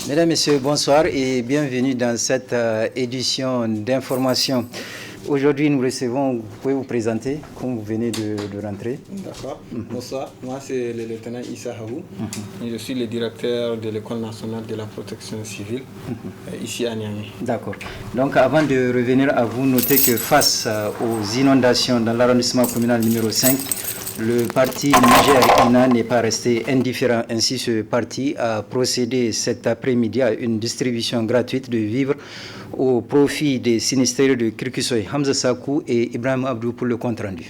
Mesdames, Messieurs, bonsoir et bienvenue dans cette édition d'information. Aujourd'hui, nous recevons, vous pouvez vous présenter, comme vous venez de rentrer. D'accord. Bonsoir, moi c'est le lieutenant Issa Habou. Je suis le directeur de l'École nationale de la protection civile, ici à Niamey. D'accord. Donc avant de revenir à vous, notez que face aux inondations dans l'arrondissement communal numéro 5, le parti Niger-INA n'est pas resté indifférent. Ainsi, ce parti a procédé cet après-midi à une distribution gratuite de vivres au profit des sinistrés de Kirkusoy, Hamza Sakou et Ibrahim Abdou pour le compte-rendu.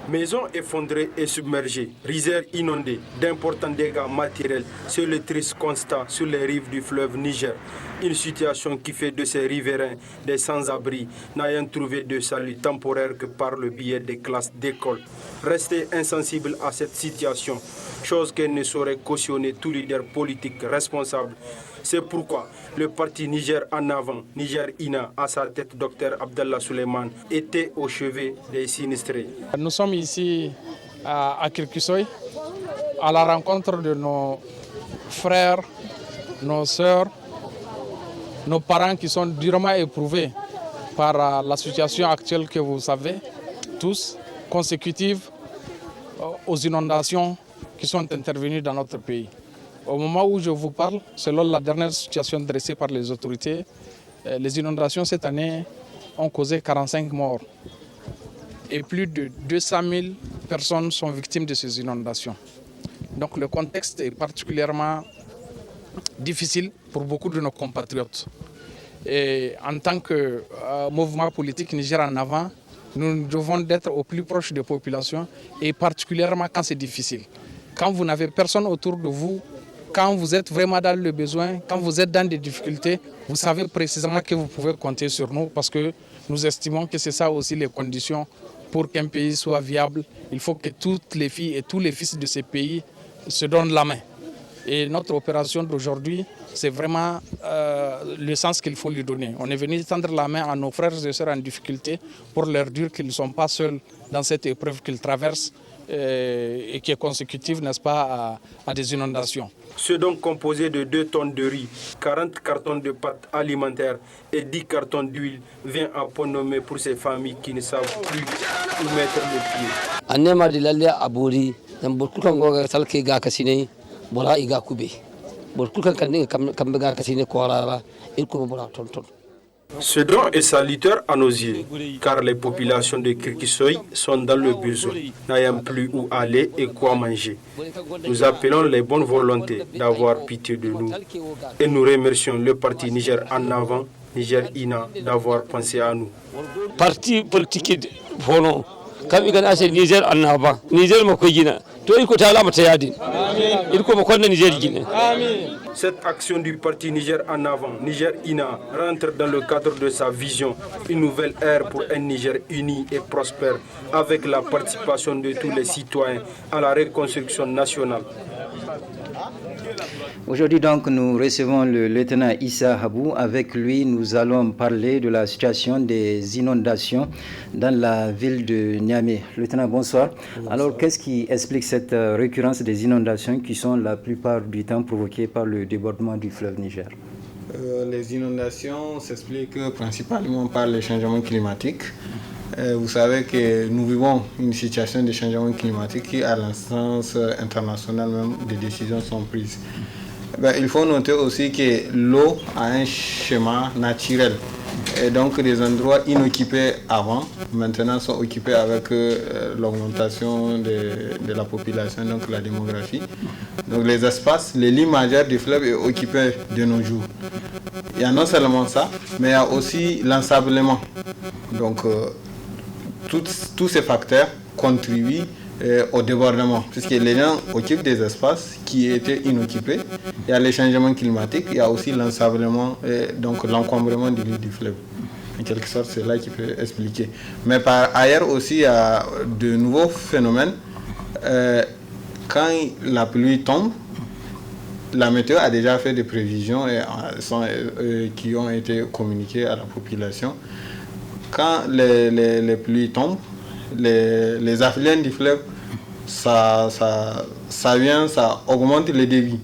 Maisons effondrées et submergées, rizières inondées, d'importants dégâts matériels, c'est le triste constat sur les rives du fleuve Niger. Une situation qui fait de ces riverains des sans-abri, n'ayant trouvé de salut temporaire que par le biais des classes d'école. Rester insensible à cette situation, chose que ne saurait cautionner tout leader politique responsable. C'est pourquoi le parti Niger en avant, Niger-INA, à sa tête Dr Abdallah Suleiman, était au chevet des sinistrés. Nous sommes ici à Kirkusoy, à la rencontre de nos frères, nos sœurs, nos parents qui sont durement éprouvés par la situation actuelle que vous savez tous, consécutive aux inondations qui sont intervenues dans notre pays. Au moment où je vous parle, selon la dernière situation dressée par les autorités, les inondations cette année ont causé 45 morts. Et plus de 200 000 personnes sont victimes de ces inondations. Donc le contexte est particulièrement difficile pour beaucoup de nos compatriotes. Et en tant que mouvement politique Niger en avant, nous devons être au plus proche des populations et particulièrement quand c'est difficile. Quand vous n'avez personne autour de vous, quand vous êtes vraiment dans le besoin, quand vous êtes dans des difficultés, vous savez précisément que vous pouvez compter sur nous parce que nous estimons que c'est ça aussi les conditions pour qu'un pays soit viable. Il faut que toutes les filles et tous les fils de ces pays se donnent la main. Et notre opération d'aujourd'hui, c'est vraiment le sens qu'il faut lui donner. On est venu tendre la main à nos frères et sœurs en difficulté pour leur dire qu'ils ne sont pas seuls dans cette épreuve qu'ils traversent et qui est consécutive, n'est-ce pas, à des inondations. C'est donc composé de 2 tonnes de riz, 40 cartons de pâtes alimentaires et 10 cartons d'huile vient à point nommé pour ces familles qui ne savent plus où mettre le pied. Bola iga kube bor kulkan kan kambe ga kasine ko ala il ko bola tonton. Ce don est salutaire à nos yeux, car les populations de Kirkusoy sont dans le besoin, n'ayant plus où aller et quoi manger. Nous appelons les bonnes volontés d'avoir pitié de nous et nous remercions le parti Niger en avant, Niger-INA, d'avoir pensé à nous. Parti politique vono kam igana ase Niger en avant, Niger mo ko jina to il ko tala mata yadin il ko mo ko Niger jina. Cette action du parti Niger en avant, Niger-INA, rentre dans le cadre de sa vision, une nouvelle ère pour un Niger uni et prospère, avec la participation de tous les citoyens à la reconstruction nationale. Aujourd'hui donc nous recevons le lieutenant Issa Habou. Avec lui nous allons parler de la situation des inondations dans la ville de Niamey. Lieutenant, bonsoir. Alors qu'est-ce qui explique cette récurrence des inondations qui sont la plupart du temps provoquées par le débordement du fleuve Niger? Les inondations s'expliquent principalement par les changements climatiques. Vous savez que nous vivons une situation de changement climatique qui, à l'instance internationale même, des décisions sont prises. Il faut noter aussi que l'eau a un schéma naturel. Et donc des endroits inoccupés avant, maintenant sont occupés avec l'augmentation de la population, donc la démographie. Donc les espaces, les lignes majeures du fleuve est occupé de nos jours. Il y a non seulement ça, mais il y a aussi l'ensablement. Donc tous ces facteurs contribuent au débordement, puisque les gens occupent des espaces qui étaient inoccupés. Il y a les changements climatiques, il y a aussi l'ensablement, donc l'encombrement du fleuve. En quelque sorte, c'est là qui peut expliquer. Mais par ailleurs aussi, il y a de nouveaux phénomènes. Quand la pluie tombe, la météo a déjà fait des prévisions qui ont été communiquées à la population. Quand les pluies tombent, les affluents du fleuve, ça augmente le débit.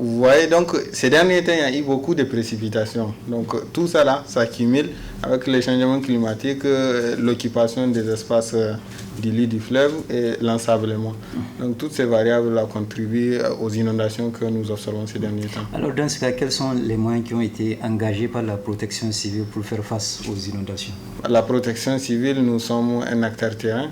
Vous voyez, donc ces derniers temps, il y a eu beaucoup de précipitations. Donc tout ça là s'accumule avec les changements climatiques, l'occupation des espaces du lit du fleuve et l'ensablement. Donc toutes ces variables là contribuent aux inondations que nous observons ces derniers temps. Alors dans ce cas, quels sont les moyens qui ont été engagés par la protection civile pour faire face aux inondations? La protection civile, nous sommes un acteur terrain.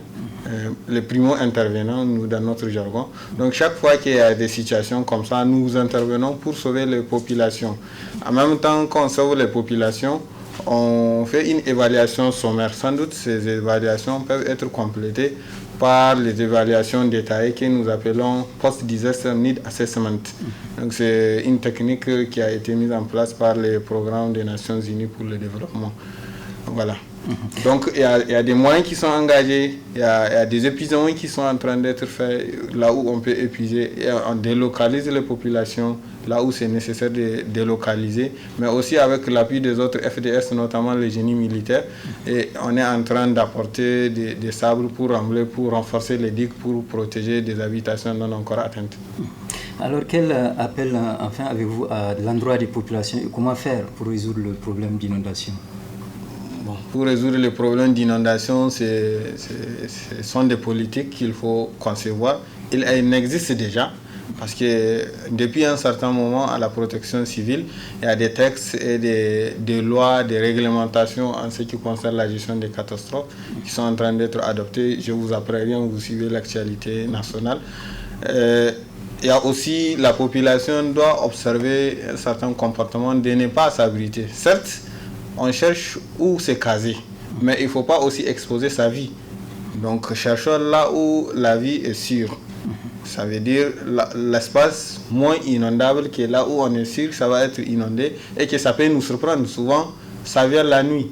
Les primo-intervenants, nous, dans notre jargon. Donc chaque fois qu'il y a des situations comme ça, nous intervenons pour sauver les populations. En même temps qu'on sauve les populations, on fait une évaluation sommaire. Sans doute, ces évaluations peuvent être complétées par les évaluations détaillées que nous appelons Post-Disaster Need Assessment. Donc c'est une technique qui a été mise en place par les programmes des Nations Unies pour le développement. Voilà. Donc il y a des moyens qui sont engagés, il y a des épuisements qui sont en train d'être faits là où on peut épuiser, et on délocalise les populations là où c'est nécessaire de délocaliser, mais aussi avec l'appui des autres FDS, notamment les génies militaires, et on est en train d'apporter des sabres pour renforcer les digues, pour protéger des habitations non encore atteintes. Alors quel appel enfin avez-vous à l'endroit des populations et comment faire pour résoudre le problème d'inondation? Pour résoudre les problèmes d'inondation, ce sont des politiques qu'il faut concevoir. Il existe déjà, parce que depuis un certain moment, à la protection civile, il y a des textes et des lois, des réglementations en ce qui concerne la gestion des catastrophes qui sont en train d'être adoptées. Je vous apprends rien, vous suivez l'actualité nationale. Il y a aussi, la population doit observer un certain comportement de ne pas s'abriter. Certes, on cherche où se caser, mais il ne faut pas aussi exposer sa vie. Donc cherchons là où la vie est sûre. Ça veut dire l'espace moins inondable que là où on est sûr que ça va être inondé et que ça peut nous surprendre. Souvent, ça vient la nuit.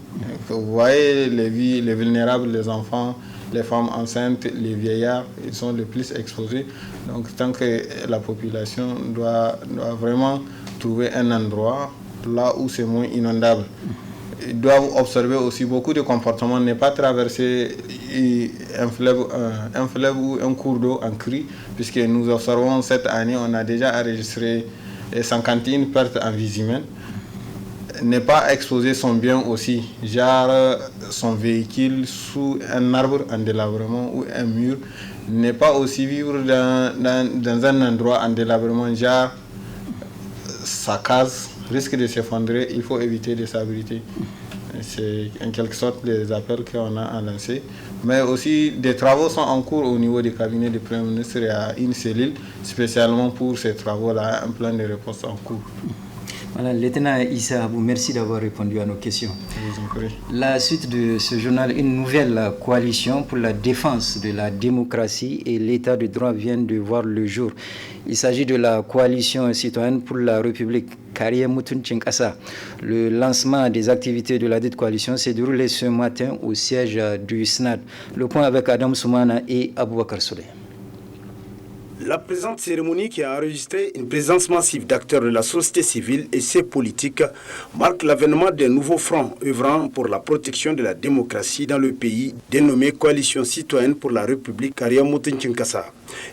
Vous voyez les vulnérables, les enfants, les femmes enceintes, les vieillards, ils sont les plus exposés. Donc tant que la population doit vraiment trouver un endroit là où c'est moins inondable. Ils doivent observer aussi beaucoup de comportements, ne pas traverser un fleuve ou un cours d'eau en crue, puisque nous observons cette année, on a déjà enregistré 51 pertes en vie humaine. Ne pas exposer son bien aussi, genre son véhicule sous un arbre en délabrement ou un mur. Ne pas aussi vivre dans un endroit en délabrement, genre sa case risque de s'effondrer, il faut éviter de s'abriter. C'est en quelque sorte les appels qu'on a à lancer. Mais aussi, des travaux sont en cours au niveau du cabinet du Premier ministre. Il y a une cellule spécialement pour ces travaux-là, un plan de réponse en cours. Voilà, Lieutenant Issa Abou, merci d'avoir répondu à nos questions. Je vous en prie. La suite de ce journal, une nouvelle coalition pour la défense de la démocratie et l'état de droit vient de voir le jour. Il s'agit de la coalition citoyenne pour la République Kariya Mutuncin Kasa. Le lancement des activités de la dite coalition s'est déroulé ce matin au siège du SNAD. Le point avec Adam Soumana et Aboubakar Souley. La présente cérémonie, qui a enregistré une présence massive d'acteurs de la société civile et ses politiques, marque l'avènement d'un nouveau front œuvrant pour la protection de la démocratie dans le pays, dénommé Coalition citoyenne pour la République Kariya Mutuncin Kasa.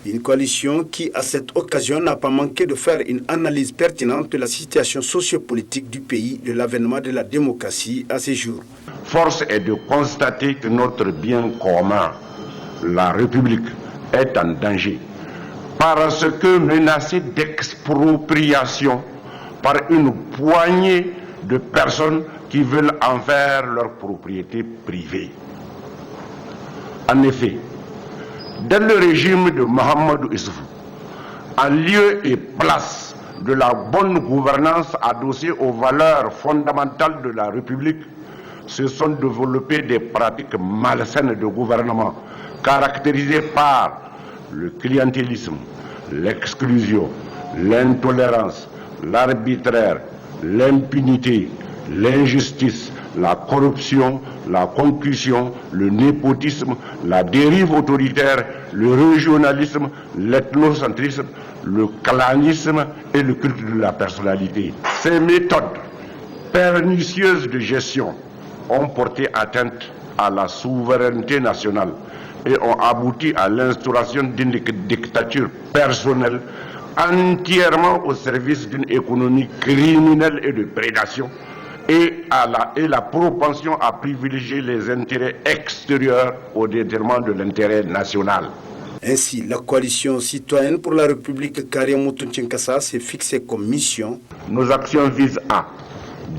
Une coalition qui, à cette occasion, n'a pas manqué de faire une analyse pertinente de la situation sociopolitique du pays, de l'avènement de la démocratie à ces jours. Force est de constater que notre bien commun, la République, est en danger. Parce que menacé d'expropriation par une poignée de personnes qui veulent en faire leur propriété privée. En effet, dans le régime de Mahamadou Issoufou, en lieu et place de la bonne gouvernance adossée aux valeurs fondamentales de la République, se sont développées des pratiques malsaines de gouvernement caractérisées par le clientélisme, l'exclusion, l'intolérance, l'arbitraire, l'impunité, l'injustice, la corruption, la concussion, le népotisme, la dérive autoritaire, le régionalisme, l'ethnocentrisme, le clanisme et le culte de la personnalité. Ces méthodes pernicieuses de gestion ont porté atteinte à la souveraineté nationale et ont abouti à l'instauration d'une dictature personnelle entièrement au service d'une économie criminelle et de prédation et la propension à privilégier les intérêts extérieurs au détriment de l'intérêt national. Ainsi, la coalition citoyenne pour la République Karia Mutuntchinkassa s'est fixée comme mission. Nos actions visent à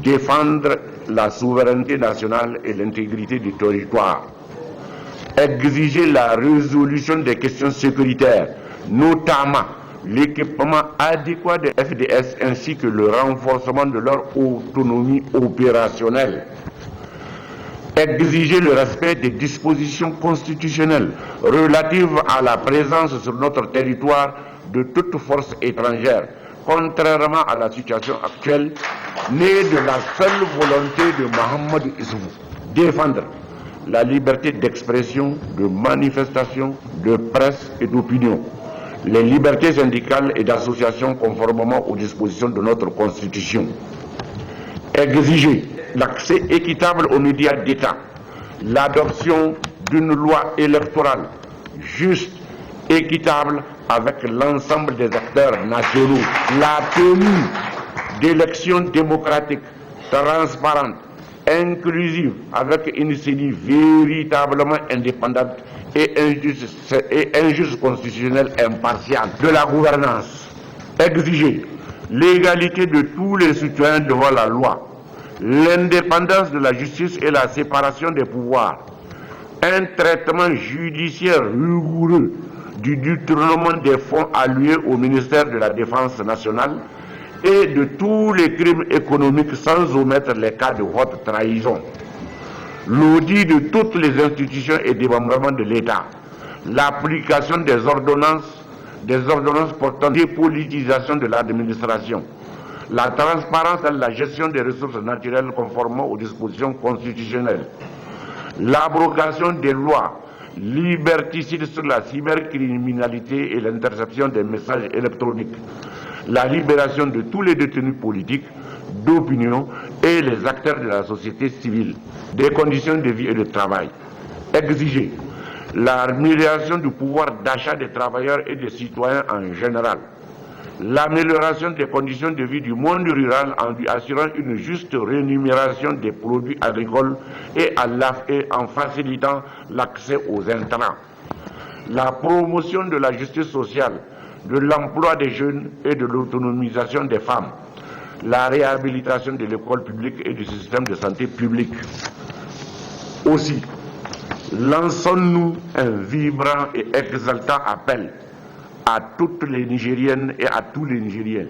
défendre la souveraineté nationale et l'intégrité du territoire, exiger la résolution des questions sécuritaires, notamment l'équipement adéquat des FDS ainsi que le renforcement de leur autonomie opérationnelle. Exiger le respect des dispositions constitutionnelles relatives à la présence sur notre territoire de toute force étrangère, contrairement à la situation actuelle, née de la seule volonté de Mohamed Issoufou. Défendre la liberté d'expression, de manifestation, de presse et d'opinion, les libertés syndicales et d'association conformément aux dispositions de notre Constitution. Exiger l'accès équitable aux médias d'État, l'adoption d'une loi électorale juste, équitable avec l'ensemble des acteurs nationaux, la tenue d'élections démocratiques, transparentes, inclusives, avec une CENI véritablement indépendante et injuste constitutionnelle impartiale, de la gouvernance. Exiger l'égalité de tous les citoyens devant la loi, l'indépendance de la justice et la séparation des pouvoirs, un traitement judiciaire rigoureux du détournement des fonds alloués au ministère de la Défense nationale et de tous les crimes économiques sans omettre les cas de haute trahison, l'audit de toutes les institutions et démembrements de l'État, l'application des ordonnances portant dépolitisation de l'administration, la transparence dans la gestion des ressources naturelles conformément aux dispositions constitutionnelles, l'abrogation des lois liberticides sur la cybercriminalité et l'interception des messages électroniques, la libération de tous les détenus politiques, d'opinion et les acteurs de la société civile, des conditions de vie et de travail. Exiger l'amélioration du pouvoir d'achat des travailleurs et des citoyens en général, l'amélioration des conditions de vie du monde rural en lui assurant une juste rémunération des produits agricoles et en facilitant l'accès aux intrants, la promotion de la justice sociale, de l'emploi des jeunes et de l'autonomisation des femmes, la réhabilitation de l'école publique et du système de santé publique. Aussi, lançons-nous un vibrant et exaltant appel à toutes les Nigériennes et à tous les Nigériens,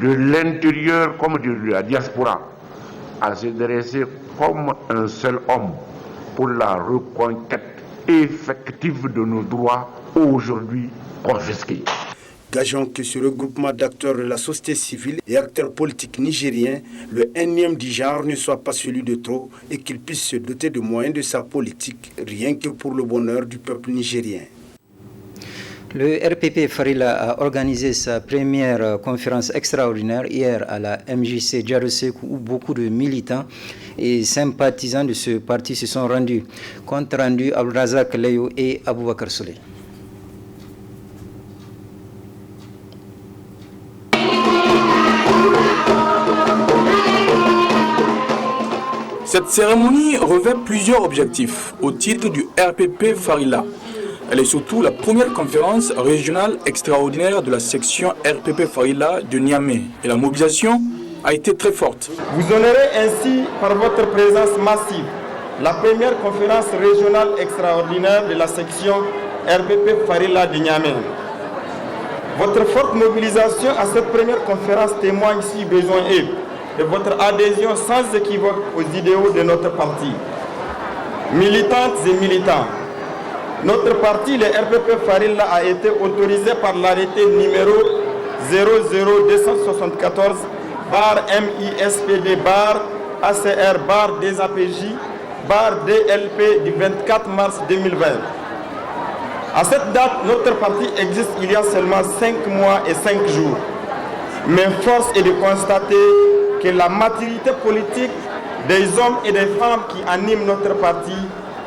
de l'intérieur comme de la diaspora, à se dresser comme un seul homme pour la reconquête effective de nos droits aujourd'hui confisqués. Gageons que ce regroupement d'acteurs de la société civile et acteurs politiques nigériens, le énième du genre, ne soit pas celui de trop et qu'il puisse se doter de moyens de sa politique, rien que pour le bonheur du peuple nigérien. Le RPP Farila a organisé sa première conférence extraordinaire hier à la MJC Djarosekou où beaucoup de militants et sympathisants de ce parti se sont rendus. Compte rendu Abourazak Leyo et Aboubakar Souley. Cette cérémonie revêt plusieurs objectifs au titre du RPP Farila. Elle est surtout la première conférence régionale extraordinaire de la section RPP Farila de Niamey et la mobilisation a été très forte. Vous honorez ainsi par votre présence massive la première conférence régionale extraordinaire de la section RPP Farila de Niamey. Votre forte mobilisation à cette première conférence témoigne, si besoin est, de votre adhésion sans équivoque aux idéaux de notre parti. Militantes et militants, notre parti, le RPP Farila, a été autorisé par l'arrêté numéro 00274 MISPD ACR DAPJ DLP du 24 mars 2020. À cette date, notre parti existe il y a seulement 5 mois et 5 jours. Mais force est de constater que la maturité politique des hommes et des femmes qui animent notre parti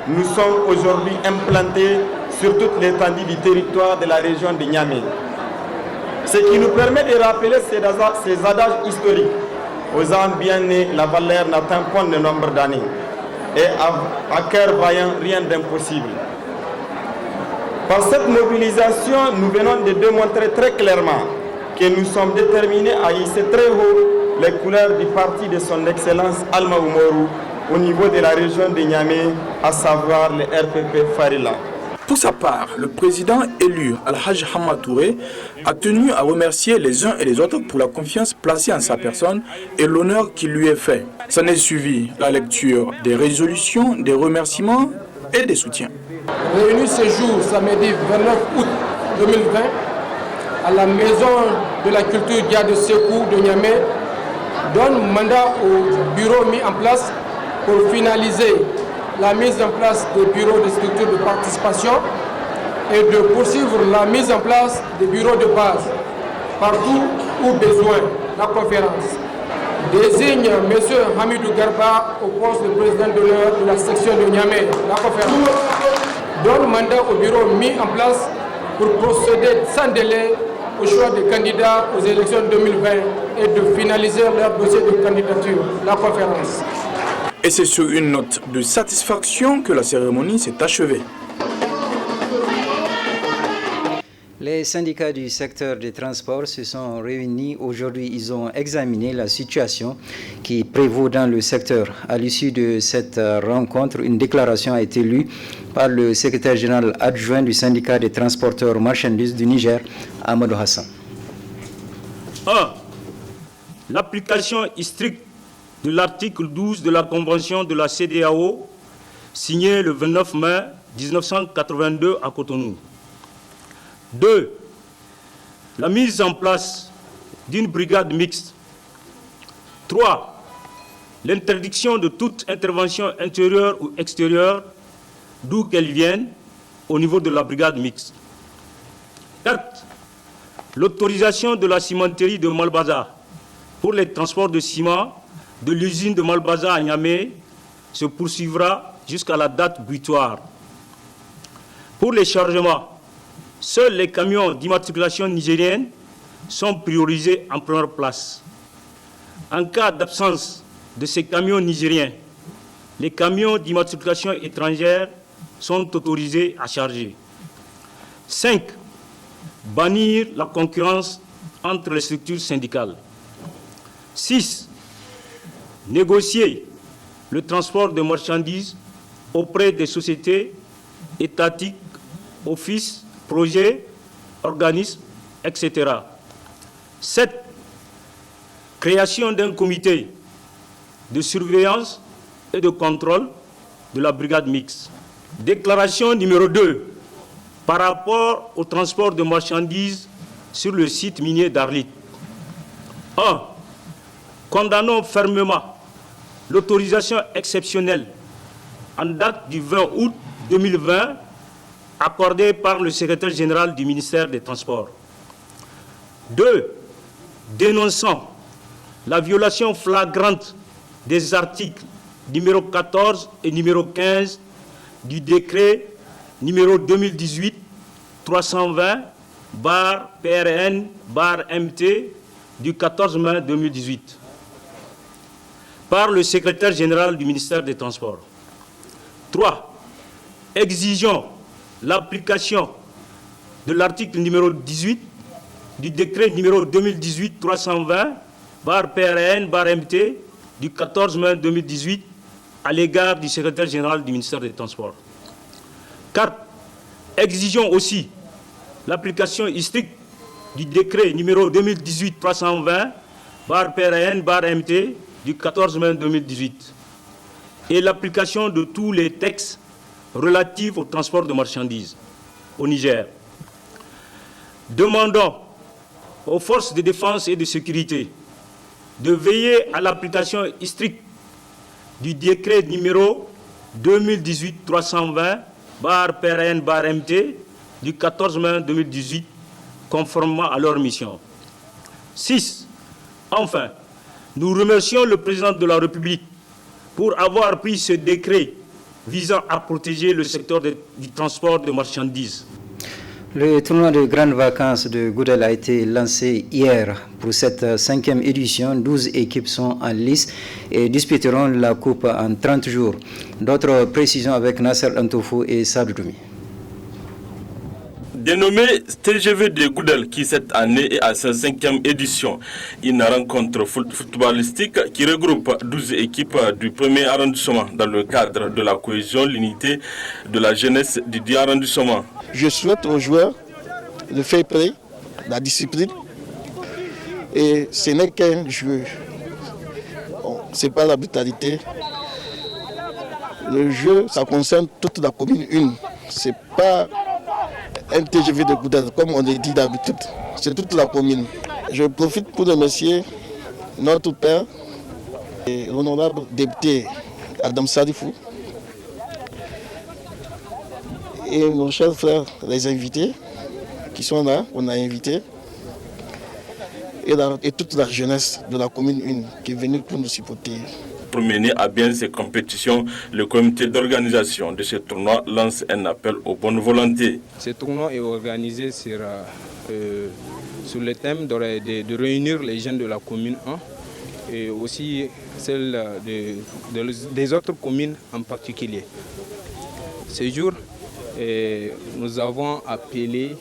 nous sommes aujourd'hui implantés sur toute l'étendue du territoire de la région de Niamey. Ce qui nous permet de rappeler ces adages historiques. Aux âmes bien nées, la valeur n'atteint point le nombre d'années. Et à cœur vaillant, rien d'impossible. Par cette mobilisation, nous venons de démontrer très clairement que nous sommes déterminés à hisser très haut les couleurs du parti de son Excellence Alma Oumarou au niveau de la région de Niamey, à savoir le RPP Farila. Pour sa part, le président élu Al-Hajj Hamad Touré a tenu à remercier les uns et les autres pour la confiance placée en sa personne et l'honneur qui lui est fait. S'en est suivi la lecture des résolutions, des remerciements et des soutiens. Réunis ce jour, samedi 29 août 2020, à la Maison de la Culture Diade Sekou de Niamey, donne mandat au bureau mis en place pour finaliser la mise en place des bureaux de structure de participation et de poursuivre la mise en place des bureaux de base partout où besoin. La conférence désigne M. Hamidou Garba au poste de président d'honneur de la section de Niamey. La conférence donne mandat au bureau mis en place pour procéder sans délai au choix des candidats aux élections 2020 et de finaliser leur dossier de candidature. La conférence. Et c'est sur une note de satisfaction que la cérémonie s'est achevée. Les syndicats du secteur des transports se sont réunis aujourd'hui. Ils ont examiné la situation qui prévaut dans le secteur. À l'issue de cette rencontre, une déclaration a été lue par le secrétaire général adjoint du syndicat des transporteurs marchandises du Niger, Amadou Hassan. 1. L'application stricte de l'article 12 de la Convention de la CEDEAO, signée le 29 mai 1982 à Cotonou. 2. La mise en place d'une brigade mixte. 3. L'interdiction de toute intervention intérieure ou extérieure, d'où qu'elle vienne, au niveau de la brigade mixte. 4. L'autorisation de la cimenterie de Malbaza pour les transports de ciment de l'usine de Malbaza à Niamey se poursuivra jusqu'à la date butoir. Pour les chargements, seuls les camions d'immatriculation nigérienne sont priorisés en première place. En cas d'absence de ces camions nigériens, les camions d'immatriculation étrangère sont autorisés à charger. 5. Bannir la concurrence entre les structures syndicales. 6. Négocier le transport de marchandises auprès des sociétés étatiques, offices, projets, organismes, etc. 7. Création d'un comité de surveillance et de contrôle de la brigade mixte. Déclaration numéro 2 par rapport au transport de marchandises sur le site minier d'Arlit. 1. Condamnons fermement l'autorisation exceptionnelle en date du 20 août 2020 accordée par le secrétaire général du ministère des Transports. 2. Dénonçons la violation flagrante des articles numéro 14 et numéro 15 du décret numéro 2018-320/PRN/MT du 14 mai 2018 par le secrétaire général du ministère des Transports. 3. Exigeons l'application de l'article numéro 18 du décret numéro 2018-320/PRN/MT du 14 mai 2018 à l'égard du secrétaire général du ministère des Transports. 4. Exigeons aussi l'application stricte du décret numéro 2018-320/PRN/MT du 14 mai 2018 et l'application de tous les textes relatifs au transport de marchandises au Niger. Demandons aux forces de défense et de sécurité de veiller à l'application stricte du décret numéro 2018-320/PRN/MT du 14 mai 2018 conformément à leur mission. 6. Enfin, nous remercions le président de la République pour avoir pris ce décret visant à protéger le secteur du transport de marchandises. Le tournoi de grandes vacances de Goudel a été lancé hier. Pour cette 5e édition, 12 équipes sont en lice et disputeront la coupe en 30 jours. D'autres précisions avec Nasser Antofo et Sadou Doumi. Dénommé TGV de Goudel, qui cette année est à sa 5e édition, une rencontre footballistique qui regroupe 12 équipes du premier arrondissement dans le cadre de la cohésion, l'unité de la jeunesse du 10 arrondissement. Je souhaite aux joueurs le fair play, la discipline, et ce n'est qu'un jeu. Bon, ce n'est pas la brutalité. Le jeu, ça concerne toute la commune 1. Ce n'est pas un TGV de Goudel, comme on le dit d'habitude. C'est toute la commune. Je profite pour remercier notre père et l'honorable député Adam Salifou et nos chers frères, les invités qui sont là, on a invité, et toute la jeunesse de la commune 1 qui est venue pour nous supporter. Pour mener à bien ces compétitions, le comité d'organisation de ce tournoi lance un appel aux bonnes volontés. Ce tournoi est organisé sur le thème de réunir les jeunes de la commune 1 et aussi celles des autres communes en particulier. Ce jour, nous avons appelé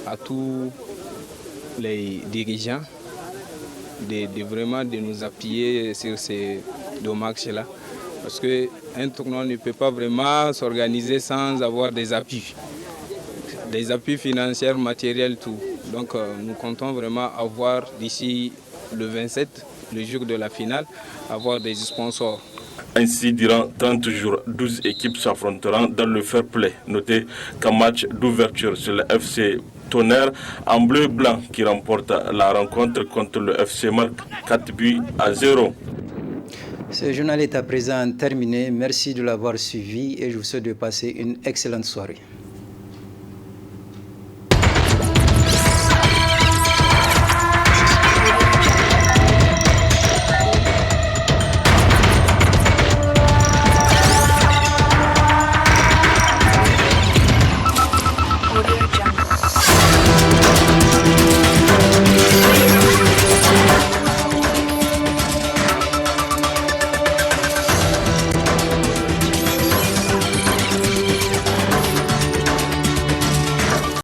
à tous les dirigeants de nous appuyer sur ces deux matchs-là. Parce qu'un tournoi ne peut pas vraiment s'organiser sans avoir des appuis financiers, matériels, tout. Donc nous comptons vraiment avoir d'ici le 27, le jour de la finale, avoir des sponsors. Ainsi, durant 30 jours, 12 équipes s'affronteront dans le fair play. Notez qu'un match d'ouverture sur le FC Tonnerre en bleu-blanc qui remporte la rencontre contre le FC Marc 4-0. Ce journal est à présent terminé. Merci de l'avoir suivi et je vous souhaite de passer une excellente soirée.